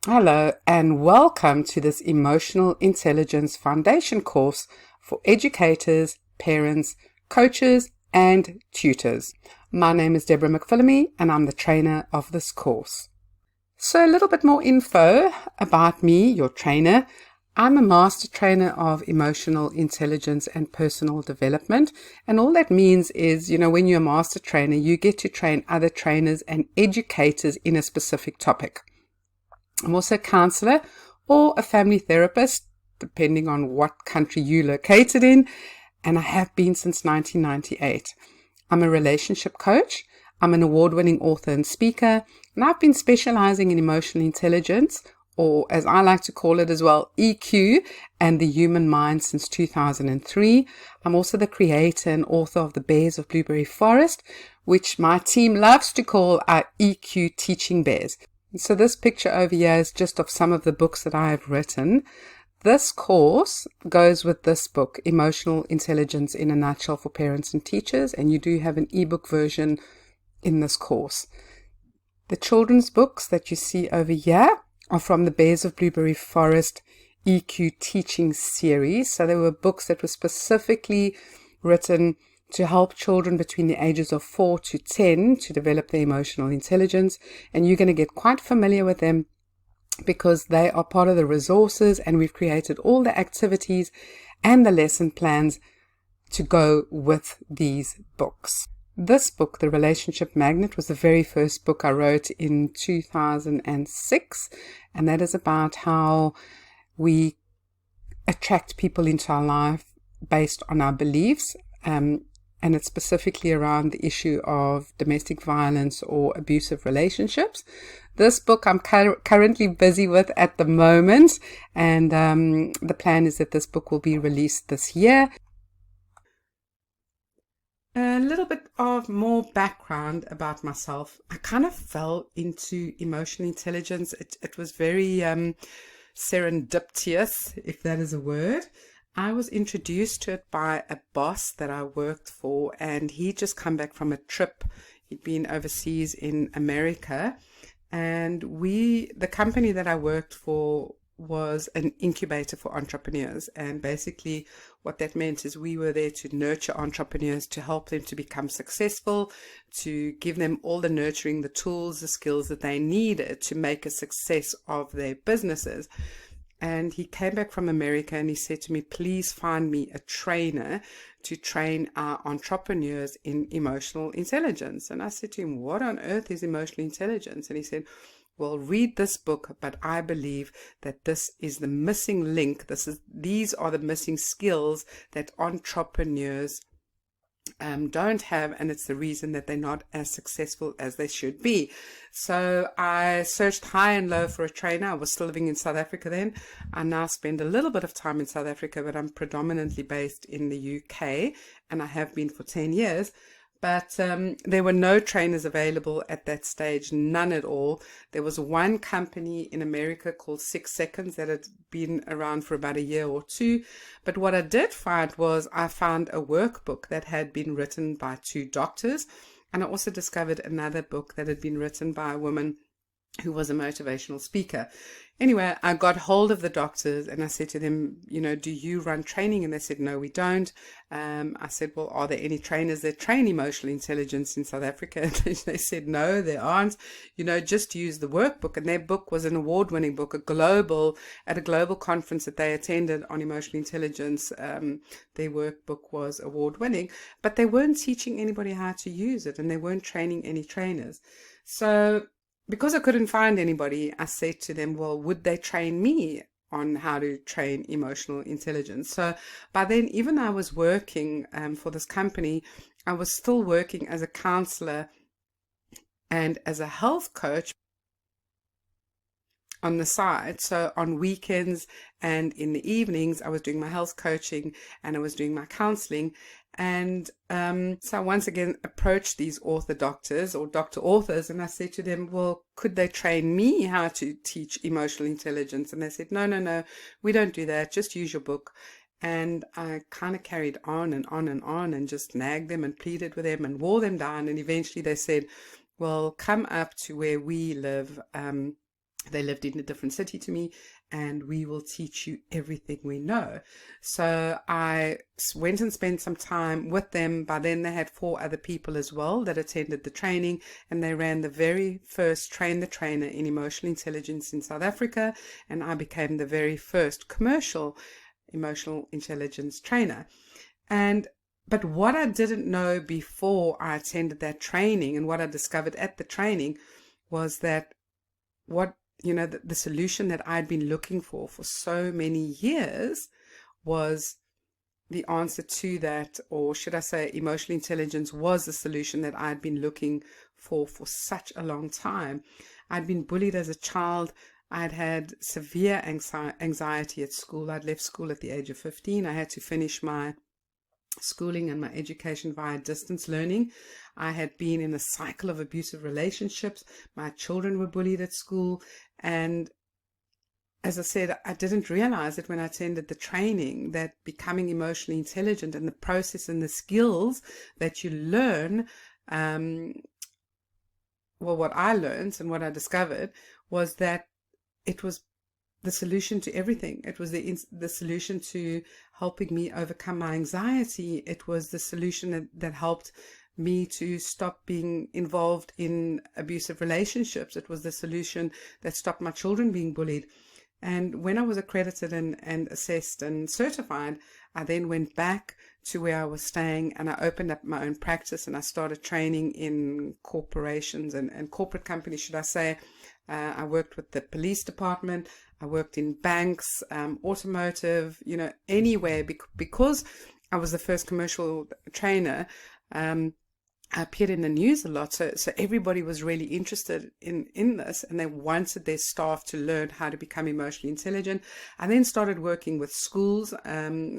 Hello and welcome to this Emotional Intelligence Foundation course for educators, parents, coaches and tutors. My name is Deborah McPhillamy and I'm the trainer of this course. So a little bit more info about me, your trainer. I'm a master trainer of emotional intelligence and personal development. And all that means is, when you're a master trainer, you get to train other trainers and educators in a specific topic. I'm also a counselor or a family therapist, depending on what country you're located in, and I have been since 1998. I'm a relationship coach. I'm an award-winning author and speaker, and I've been specializing in emotional intelligence, or as I like to call it as well, EQ, and the human mind since 2003. I'm also the creator and author of The Bears of Blueberry Forest, which my team loves to call our EQ teaching bears. So this picture over here is just of some of the books that I have written. This course goes with this book, Emotional Intelligence in a Nutshell for Parents and Teachers, and you do have an ebook version in this course. The children's books that you see over here are from the Bears of Blueberry Forest EQ teaching series. So they were books that were specifically written to help children between the ages of 4 to 10 to develop their emotional intelligence. And you're going to get quite familiar with them because they are part of the resources, and we've created all the activities and the lesson plans to go with these books. This book, The Relationship Magnet, was the very first book I wrote in 2006, and that is about how we attract people into our life based on our beliefs, and it's specifically around the issue of domestic violence or abusive relationships. This book I'm currently busy with at the moment, and the plan is that this book will be released this year. A little bit of more background about myself. I kind of fell into emotional intelligence. It was very serendipitous, if that is a word. I was introduced to it by a boss that I worked for, and he'd just come back from a trip. He'd been overseas in America, and the company that I worked for was an incubator for entrepreneurs. And basically what that meant is we were there to nurture entrepreneurs, to help them to become successful, to give them all the nurturing, the tools, the skills that they needed to make a success of their businesses. And he came back from America and he said to me, please find me a trainer to train our entrepreneurs in emotional intelligence. And I said to him, what on earth is emotional intelligence? And he said, well, read this book, but I believe that this is the missing link. These are the missing skills that entrepreneurs don't have, and it's the reason that they're not as successful as they should be. So I searched high and low for a trainer. I was still living in South Africa then. I now spend a little bit of time in South Africa, but I'm predominantly based in the UK, and I have been for 10 years. But there were no trainers available at that stage, none at all. There was one company in America called 6 Seconds that had been around for about a year or two. But what I did find was I found a workbook that had been written by 2 doctors. And I also discovered another book that had been written by a woman who was a motivational speaker. Anyway, I got hold of the doctors and I said to them, do you run training? And they said, no, we don't. I said, well, are there any trainers that train emotional intelligence in South Africa? And they said, no, there aren't. Just use the workbook. And their book was an award-winning book, at a global conference that they attended on emotional intelligence. Their workbook was award-winning, but they weren't teaching anybody how to use it, and they weren't training any trainers. So because I couldn't find anybody, I said to them, well, would they train me on how to train emotional intelligence? So by then, even I was working for this company, I was still working as a counselor and as a health coach on the side. So on weekends and in the evenings, I was doing my health coaching and I was doing my counseling. And so I once again approached these author doctors or doctor authors, and I said to them, well, could they train me how to teach emotional intelligence? And they said, no, we don't do that. Just use your book. And I kind of carried on and on and on and just nagged them and pleaded with them and wore them down. And eventually they said, well, come up to where we live They lived in a different city to me, and we will teach you everything we know. So I went and spent some time with them. By then they had 4 other people as well that attended the training, and they ran the very first Train the Trainer in emotional intelligence in South Africa, and I became the very first commercial emotional intelligence trainer. But what I didn't know before I attended that training, and what I discovered at the training, was that the solution that I'd been looking for so many years was the answer to that, or should I say emotional intelligence was the solution that I'd been looking for such a long time. I'd been bullied as a child. I'd had severe anxiety at school. I'd left school at the age of 15. I had to finish my schooling and my education via distance learning. I had been in a cycle of abusive relationships. My children were bullied at school. And as I said, I didn't realize it when I attended the training, that becoming emotionally intelligent and the process and the skills that you learn, what I learned and what I discovered was that it was the solution to everything. It was the solution to helping me overcome my anxiety. It was the solution that helped me to stop being involved in abusive relationships. It was the solution that stopped my children being bullied. And when I was accredited and assessed and certified, I then went back to where I was staying, and I opened up my own practice, and I started training in corporations and corporate companies, should I say. I worked with the police department. I worked in banks, automotive, anywhere, because I was the first commercial trainer. I appeared in the news a lot, so everybody was really interested in this, and they wanted their staff to learn how to become emotionally intelligent. I then started working with schools.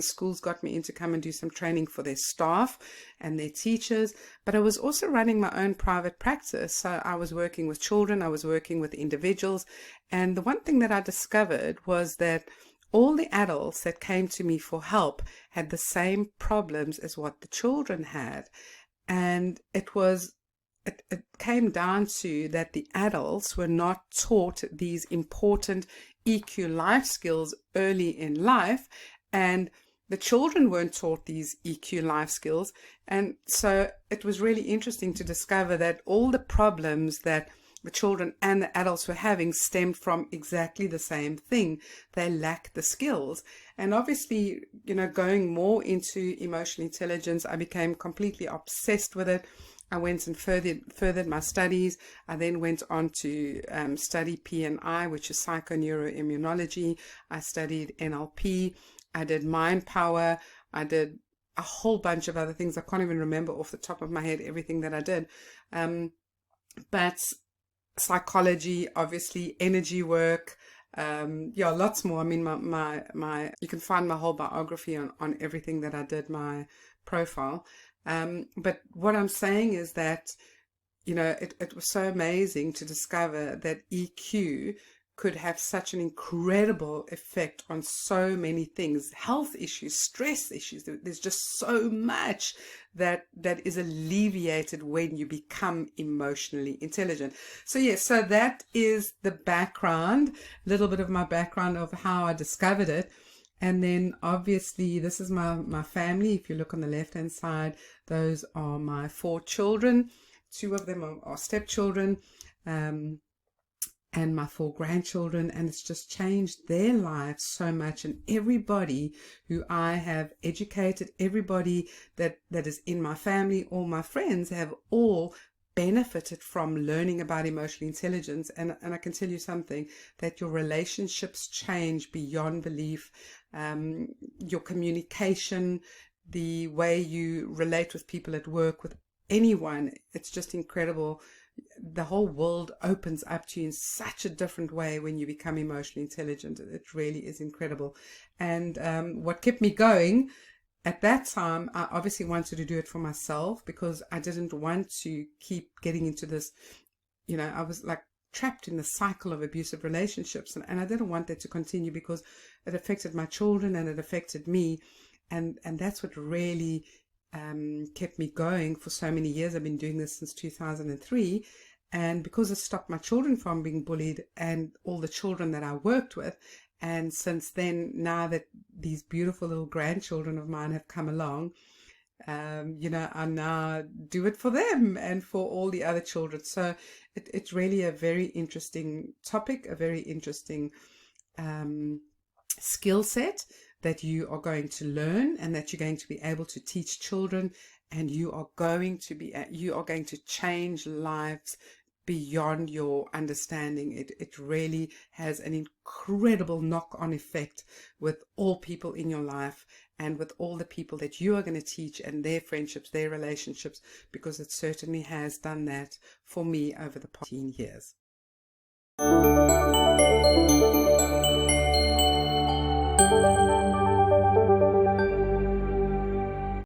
Schools got me in to come and do some training for their staff and their teachers, but I was also running my own private practice. So I was working with children, I was working with individuals, and the one thing that I discovered was that all the adults that came to me for help had the same problems as what the children had. And it came down to that the adults were not taught these important EQ life skills early in life, and the children weren't taught these EQ life skills. And so it was really interesting to discover that all the problems that the children and the adults were having stemmed from exactly the same thing. They lacked the skills. And obviously, going more into emotional intelligence, I became completely obsessed with it. I went and furthered my studies. I then went on to study PNI, which is psychoneuroimmunology. I studied NLP. I did mind power. I did a whole bunch of other things. I can't even remember off the top of my head everything that I did. But psychology, obviously, energy work, lots more. I mean, my you can find my whole biography on everything that I did, my profile. But what I'm saying is that, it was so amazing to discover that EQ could have such an incredible effect on so many things, health issues, stress issues. There's just so much that is alleviated when you become emotionally intelligent. So so that is the background, a little bit of my background of how I discovered it. And then obviously this is my family. If you look on the left hand side, those are my 4 children. 2 of them are stepchildren, and my 4 grandchildren, and it's just changed their lives so much. And everybody who I have educated, everybody that is in my family, all my friends have all benefited from learning about emotional intelligence. And I can tell you something, that your relationships change beyond belief. Your communication, the way you relate with people at work, with anyone, it's just incredible. The whole world opens up to you in such a different way when you become emotionally intelligent. It really is incredible. And what kept me going at that time, I obviously wanted to do it for myself, because I didn't want to keep getting into this, I was like trapped in the cycle of abusive relationships, and I didn't want that to continue, because it affected my children and it affected me. And that's what really kept me going for so many years. I've been doing this since 2003, And because it stopped my children from being bullied and all the children that I worked with. And since then, now that these beautiful little grandchildren of mine have come along, I now do it for them and for all the other children. So it's really a very interesting topic, a very interesting skill set that you are going to learn and that you're going to be able to teach children, and you are going to change lives beyond your understanding. It really has an incredible knock-on effect with all people in your life and with all the people that you are going to teach and their friendships, their relationships, because it certainly has done that for me over the past 10 years.